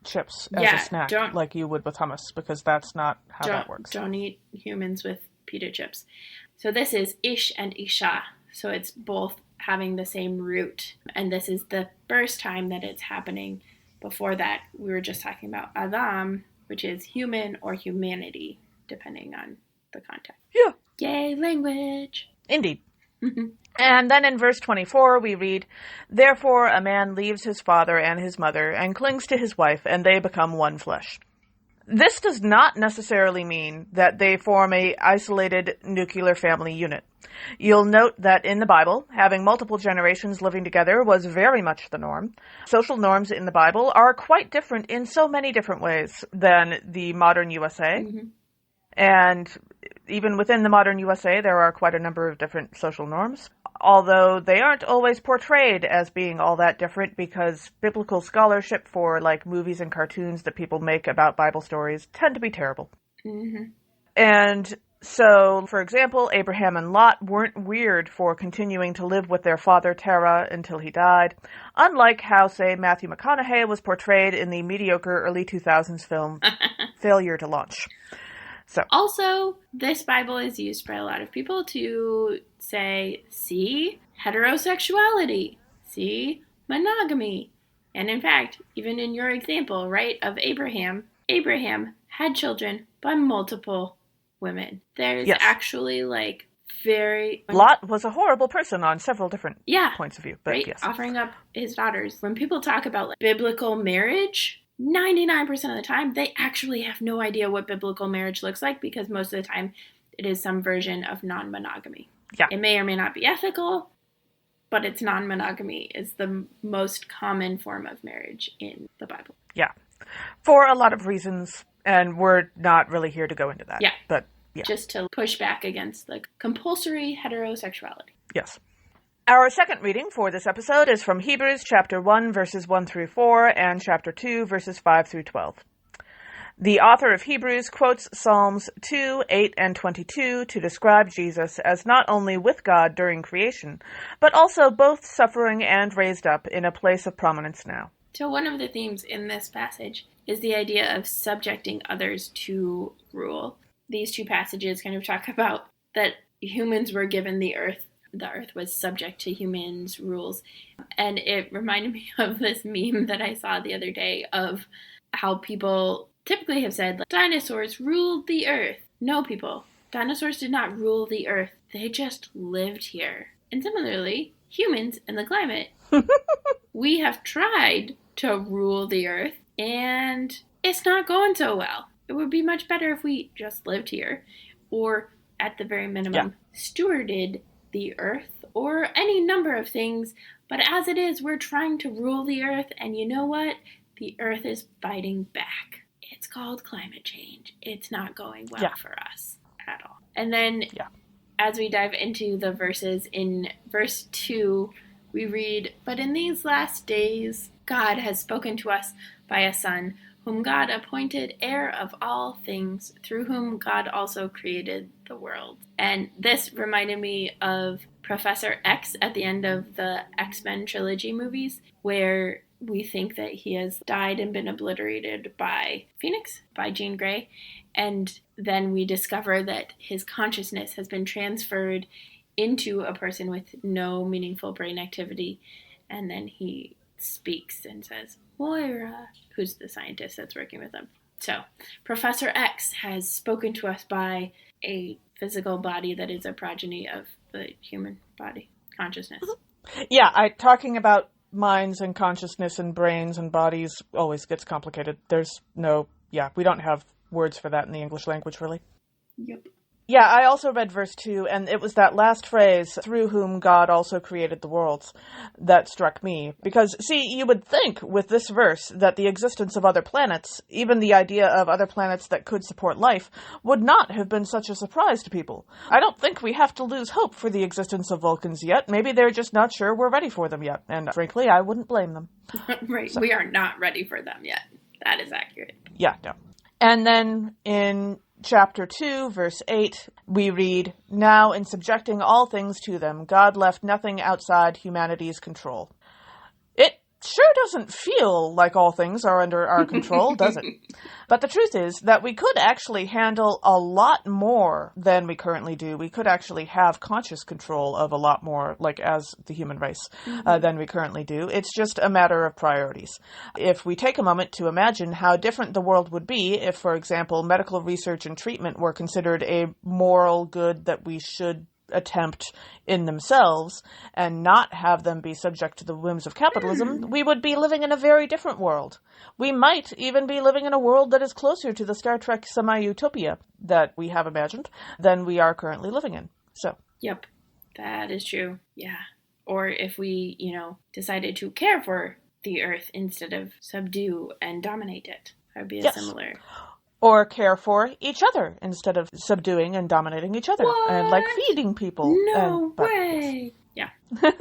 chips as a snack like you would with hummus, because that's not how that works. Don't eat humans with pita chips. So this is ish and isha. So it's both having the same root. And this is the first time that it's happening. Before that, we were just talking about Adam, which is human or humanity, depending on the context. Yeah. Yay, language. Indeed. And then in verse 24 we read, "Therefore a man leaves his father and his mother and clings to his wife, and they become one flesh." This does not necessarily mean that they form a isolated nuclear family unit. You'll note that in the Bible, having multiple generations living together was very much the norm. Social norms in the Bible are quite different in so many different ways than the modern USA. Mm-hmm. And even within the modern USA, there are quite a number of different social norms, although they aren't always portrayed as being all that different because biblical scholarship for like movies and cartoons that people make about Bible stories tend to be terrible. Mm-hmm. And so, for example, Abraham and Lot weren't weird for continuing to live with their father Terah until he died, unlike how, say, Matthew McConaughey was portrayed in the mediocre early 2000s film Failure to Launch. So. Also, this Bible is used by a lot of people to say, see heterosexuality, see monogamy. And in fact, even in your example, right, of Abraham had children by multiple women. There's actually like very... Lot was a horrible person on several different points of view. But right? Yes. Offering up his daughters. When people talk about like, biblical marriage... 99% of the time, they actually have no idea what biblical marriage looks like because most of the time it is some version of non-monogamy. Yeah. It may or may not be ethical, but it's non-monogamy is the most common form of marriage in the Bible. Yeah. For a lot of reasons, and we're not really here to go into that. Yeah. But yeah. Just to push back against the compulsory heterosexuality. Yes. Our second reading for this episode is from Hebrews chapter 1, verses 1 through 4, and chapter 2, verses 5 through 12. The author of Hebrews quotes Psalms 2, 8, and 22 to describe Jesus as not only with God during creation, but also both suffering and raised up in a place of prominence now. So one of the themes in this passage is the idea of subjecting others to rule. These two passages kind of talk about that humans were given the earth was subject to humans' rules. And it reminded me of this meme that I saw the other day of how people typically have said, like, dinosaurs ruled the earth. No, people. Dinosaurs did not rule the earth. They just lived here. And similarly, humans and the climate, we have tried to rule the earth, and it's not going so well. It would be much better if we just lived here, or at the very minimum, stewarded the earth, or any number of things. But as it is, we're trying to rule the earth, and you know what? The earth is fighting back. It's called climate change. It's not going well for us at all. And then as we dive into the verses, in verse 2, we read, "But in these last days, God has spoken to us by a Son, whom God appointed heir of all things, through whom God also created the world." And this reminded me of Professor X at the end of the X-Men trilogy movies, where we think that he has died and been obliterated by Phoenix, by Jean Grey, and then we discover that his consciousness has been transferred into a person with no meaningful brain activity, and then he speaks and says, "Moira," who's the scientist that's working with him. So, Professor X has spoken to us by a physical body that is a progeny of the human body, consciousness. Yeah, talking about minds and consciousness and brains and bodies always gets complicated. We don't have words for that in the English language, really. Yep. Yeah, I also read verse 2, and it was that last phrase, "through whom God also created the worlds," that struck me. Because, see, you would think with this verse that the existence of other planets, even the idea of other planets that could support life, would not have been such a surprise to people. I don't think we have to lose hope for the existence of Vulcans yet. Maybe they're just not sure we're ready for them yet. And frankly, I wouldn't blame them. Right, so. We are not ready for them yet. That is accurate. Yeah, no. And then in chapter 2, verse 8, we read, "Now in subjecting all things to them, God left nothing outside humanity's control." It sure doesn't feel like all things are under our control, does it? But the truth is that we could actually handle a lot more than we currently do. We could actually have conscious control of a lot more, like as the human race, than we currently do. It's just a matter of priorities. If we take a moment to imagine how different the world would be if, for example, medical research and treatment were considered a moral good that we should attempt in themselves and not have them be subject to the whims of capitalism, we would be living in a very different world. We might even be living in a world that is closer to the Star Trek semi-utopia that we have imagined than we are currently living in. So. Yep, that is true. Yeah. Or if we, decided to care for the earth instead of subdue and dominate it. That would be a similar... Or care for each other instead of subduing and dominating each other. What? And like feeding people. No way! Yes. Yeah.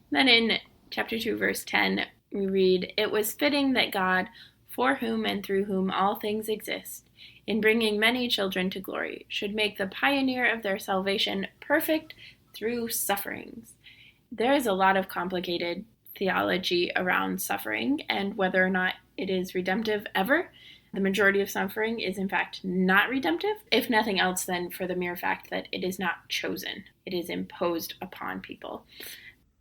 Then in chapter 2, verse 10, we read, "It was fitting that God, for whom and through whom all things exist, in bringing many children to glory, should make the pioneer of their salvation perfect through sufferings." There is a lot of complicated theology around suffering and whether or not it is redemptive ever. The majority of suffering is, in fact, not redemptive, if nothing else than for the mere fact that it is not chosen. It is imposed upon people.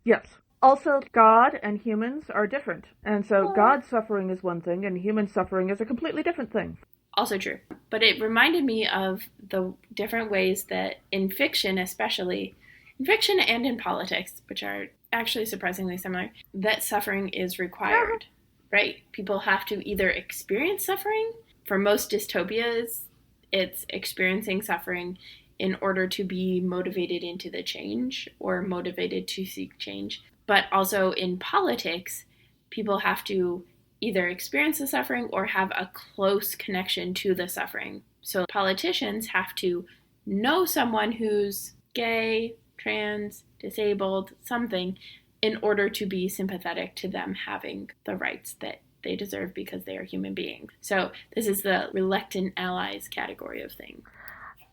Yes. Also, God and humans are different. And so God's suffering is one thing, and human suffering is a completely different thing. Also true. But it reminded me of the different ways that in fiction, especially, in fiction and in politics, which are actually surprisingly similar, that suffering is required. Right? People have to either experience suffering. For most dystopias, it's experiencing suffering in order to be motivated into the change or motivated to seek change. But also in politics, people have to either experience the suffering or have a close connection to the suffering. So politicians have to know someone who's gay, trans, disabled, something, in order to be sympathetic to them having the rights that they deserve because they are human beings. So this is the reluctant allies category of thing.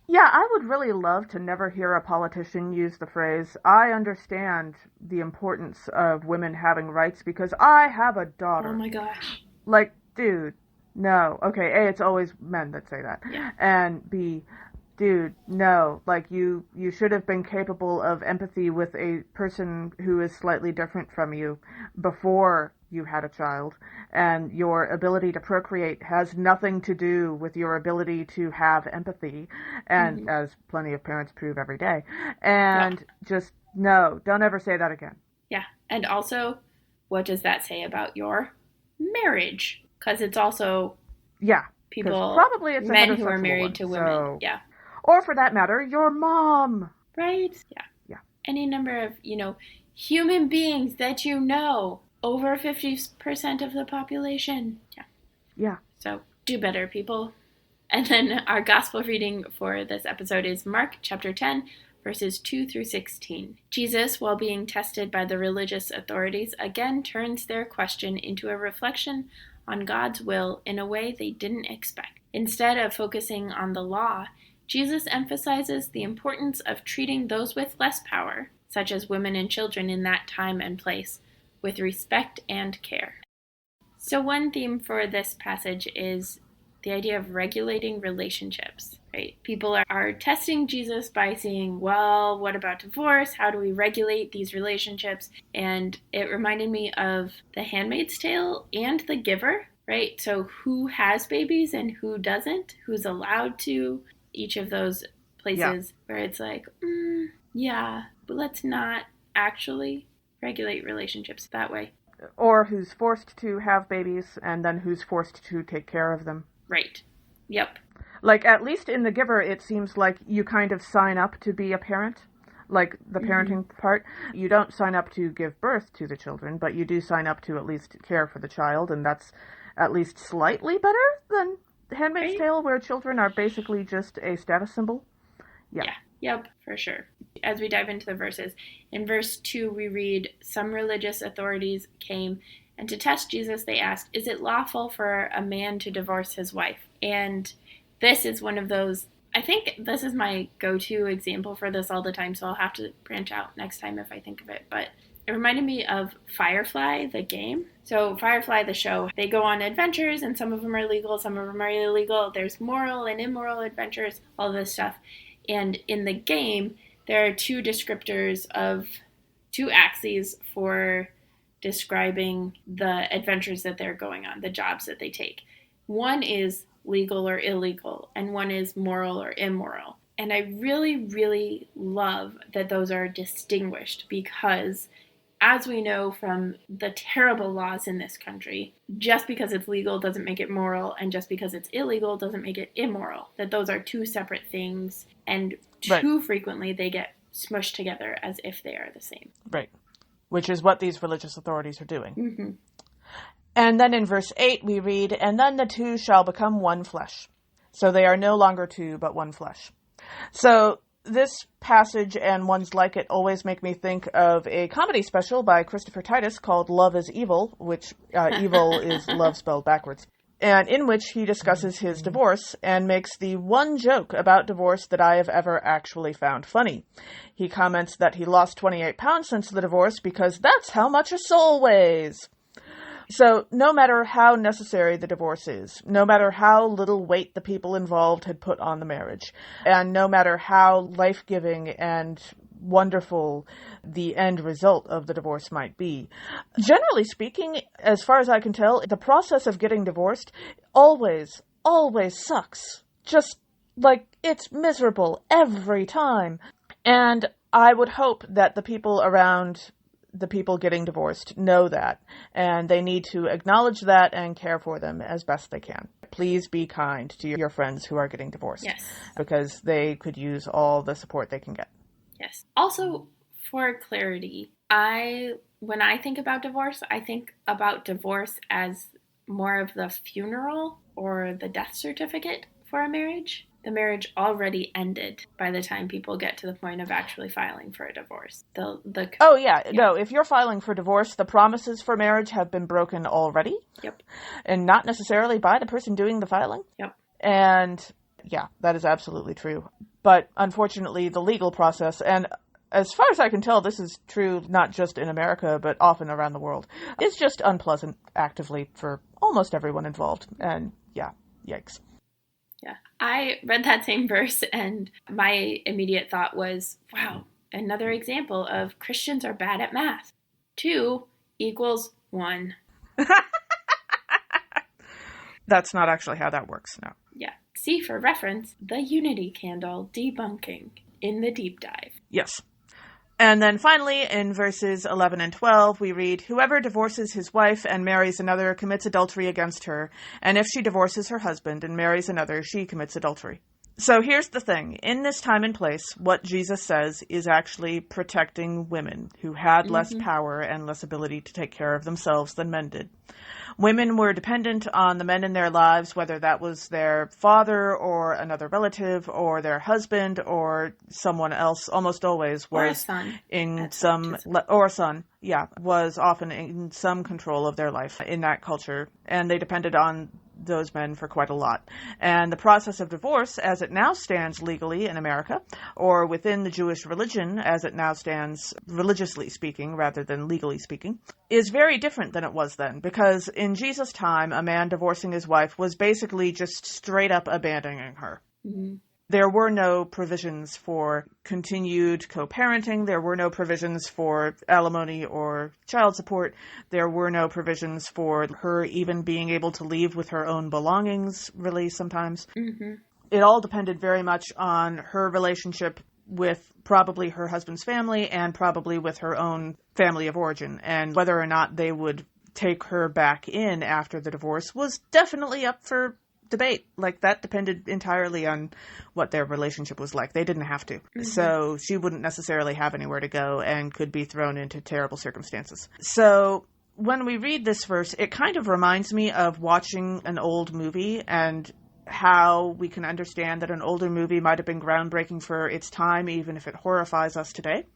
Yeah, I would really love to never hear a politician use the phrase, "I understand the importance of women having rights because I have a daughter." Oh my gosh. Like, dude, no. Okay, A, it's always men that say that. Yeah. And B, dude, no, like you should have been capable of empathy with a person who is slightly different from you before you had a child, and your ability to procreate has nothing to do with your ability to have empathy, and as plenty of parents prove every day, and just, no, don't ever say that again. Yeah, and also, what does that say about your marriage? Because it's also people, probably it's men who are married to women, so... Or, for that matter, your mom. Right? Yeah. Any number of, human beings that you know. Over 50% of the population. Yeah. So, do better, people. And then our gospel reading for this episode is Mark chapter 10, verses 2 through 16. Jesus, while being tested by the religious authorities, again turns their question into a reflection on God's will in a way they didn't expect. Instead of focusing on the law, Jesus emphasizes the importance of treating those with less power, such as women and children in that time and place, with respect and care. So one theme for this passage is the idea of regulating relationships, right? People are testing Jesus by saying, well, what about divorce? How do we regulate these relationships? And it reminded me of The Handmaid's Tale and The Giver, right? So who has babies and who doesn't? Who's allowed to? Each of those places where it's like, but let's not actually regulate relationships that way. Or who's forced to have babies and then who's forced to take care of them. Right. Yep. Like, at least in The Giver, it seems like you kind of sign up to be a parent. Like, the parenting part. You don't sign up to give birth to the children, but you do sign up to at least care for the child, and that's at least slightly better than Handmaid's Tale, where children are basically just a status symbol. Yeah. Yep, for sure. As we dive into the verses, in verse 2 we read, "Some religious authorities came, and to test Jesus they asked, 'Is it lawful for a man to divorce his wife?'" And this is one of those, I think this is my go-to example for this all the time, so I'll have to branch out next time if I think of it. But It reminded me of Firefly, the game. So Firefly, the show, they go on adventures, and some of them are legal, some of them are illegal. There's moral and immoral adventures, all this stuff. And in the game, there are two axes for describing the adventures that they're going on, the jobs that they take. One is legal or illegal, and one is moral or immoral. And I really, really love that those are distinguished because, as we know from the terrible laws in this country, just because it's legal doesn't make it moral, and just because it's illegal doesn't make it immoral. That those are two separate things, and too frequently they get smushed together as if they are the same. Right. Which is what these religious authorities are doing. Mm-hmm. And then in verse 8 we read, "And then the two shall become one flesh. So they are no longer two, but one flesh." So this passage and ones like it always make me think of a comedy special by Christopher Titus called Love is Evil, which evil is love spelled backwards, and in which he discusses his divorce and makes the one joke about divorce that I have ever actually found funny. He comments that he lost 28 pounds since the divorce because that's how much a soul weighs. So no matter how necessary the divorce is, no matter how little weight the people involved had put on the marriage, and no matter how life-giving and wonderful the end result of the divorce might be, generally speaking, as far as I can tell, the process of getting divorced always sucks. Just like it's miserable every time. And I would hope that the people around the people getting divorced know that, and they need to acknowledge that and care for them as best they can. Please be kind to your friends who are getting divorced. Yes. Because they could use all the support they can get. Yes. Also, for clarity, when I think about divorce, I think about divorce as more of the funeral or the death certificate for a marriage. The marriage already ended by the time people get to the point of actually filing for a divorce. No, if you're filing for divorce, the promises for marriage have been broken already. Yep. And not necessarily by the person doing the filing. Yep. And yeah, that is absolutely true. But unfortunately, the legal process, and as far as I can tell, this is true not just in America, but often around the world, is just unpleasant actively for almost everyone involved. And yeah, yikes. Yeah. I read that same verse and my immediate thought was, wow, another example of Christians are bad at math. 2 equals 1. That's not actually how that works, no. Yeah. See for reference, the Unity Candle debunking in the deep dive. Yes. And then finally, in verses 11 and 12, we read, "Whoever divorces his wife and marries another commits adultery against her, and if she divorces her husband and marries another, she commits adultery." So here's the thing. In this time and place, what Jesus says is actually protecting women who had less power and less ability to take care of themselves than men did. Women were dependent on the men in their lives, whether that was their father or another relative or their husband or someone else, almost always was was often in some control of their life in that culture. And they depended on those men for quite a lot. And the process of divorce, as it now stands legally in America, or within the Jewish religion, as it now stands religiously speaking rather than legally speaking, is very different than it was then. Because in Jesus' time, a man divorcing his wife was basically just straight up abandoning her. Mm-hmm. There were no provisions for continued co-parenting. There were no provisions for alimony or child support. There were no provisions for her even being able to leave with her own belongings, really, sometimes. Mm-hmm. It all depended very much on her relationship with probably her husband's family and probably with her own family of origin. And whether or not they would take her back in after the divorce was definitely up for debate. Like, that depended entirely on what their relationship was like. They didn't have to. Mm-hmm. So she wouldn't necessarily have anywhere to go and could be thrown into terrible circumstances. So when we read this verse, it kind of reminds me of watching an old movie and how we can understand that an older movie might have been groundbreaking for its time, even if it horrifies us today.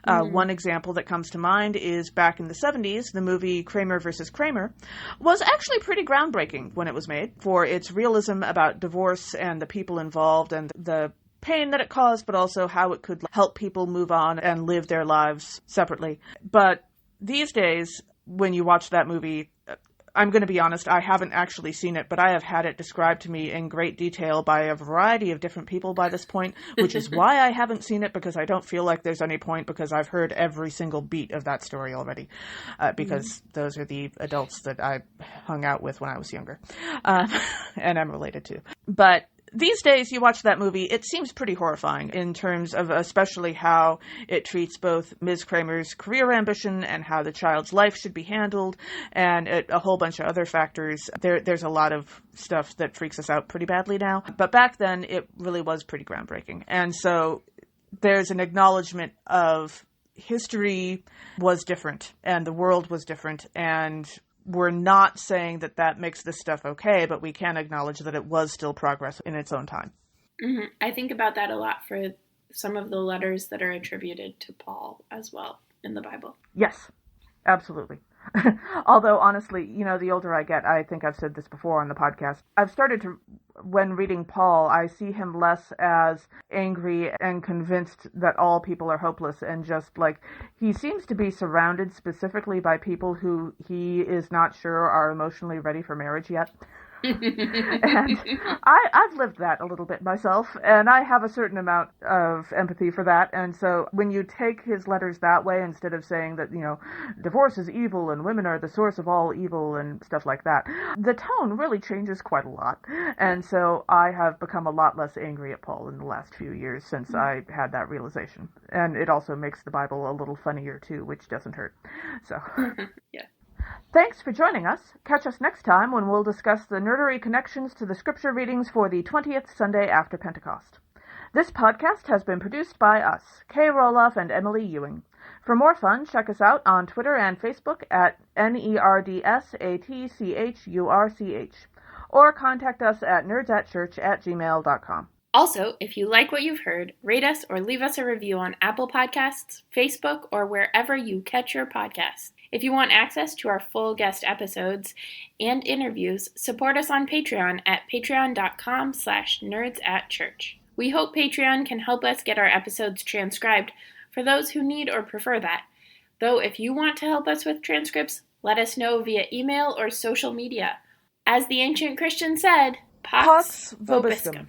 One example that comes to mind is back in the 70s, the movie Kramer versus Kramer was actually pretty groundbreaking when it was made for its realism about divorce and the people involved and the pain that it caused, but also how it could help people move on and live their lives separately. But these days, when you watch that movie, I'm going to be honest, I haven't actually seen it, but I have had it described to me in great detail by a variety of different people by this point, which is why I haven't seen it, because I don't feel like there's any point, because I've heard every single beat of that story already, because those are the adults that I hung out with when I was younger, and I'm related to. But these days, you watch that movie, it seems pretty horrifying in terms of especially how it treats both Ms. Kramer's career ambition and how the child's life should be handled, and a whole bunch of other factors. There's a lot of stuff that freaks us out pretty badly now. But back then, it really was pretty groundbreaking. And so there's an acknowledgement of history was different, and the world was different, and we're not saying that that makes this stuff okay, but we can acknowledge that it was still progress in its own time. Mm-hmm. I think about that a lot for some of the letters that are attributed to Paul as well in the Bible. Yes, absolutely. Although, honestly, the older I get, I think I've said this before on the podcast, I've started to, when reading Paul, I see him less as angry and convinced that all people are hopeless, and just like, he seems to be surrounded specifically by people who he is not sure are emotionally ready for marriage yet. And I've lived that a little bit myself, and I have a certain amount of empathy for that. And so when you take his letters that way, instead of saying that, divorce is evil and women are the source of all evil and stuff like that, the tone really changes quite a lot. And so I have become a lot less angry at Paul in the last few years since I had that realization. And it also makes the Bible a little funnier too, which doesn't hurt. So yeah. Thanks for joining us. Catch us next time when we'll discuss the nerdery connections to the scripture readings for the 20th Sunday after Pentecost. This podcast has been produced by us, Kay Rohloff and Emily Ewing. For more fun, check us out on Twitter and Facebook at NERDSATCHURCH, or contact us at nerdsatchurch@gmail.com. Also, if you like what you've heard, rate us or leave us a review on Apple Podcasts, Facebook, or wherever you catch your podcasts. If you want access to our full guest episodes and interviews, support us on Patreon at patreon.com/nerdsatchurch. We hope Patreon can help us get our episodes transcribed for those who need or prefer that. Though if you want to help us with transcripts, let us know via email or social media. As the ancient Christian said, Pax Vobiscum.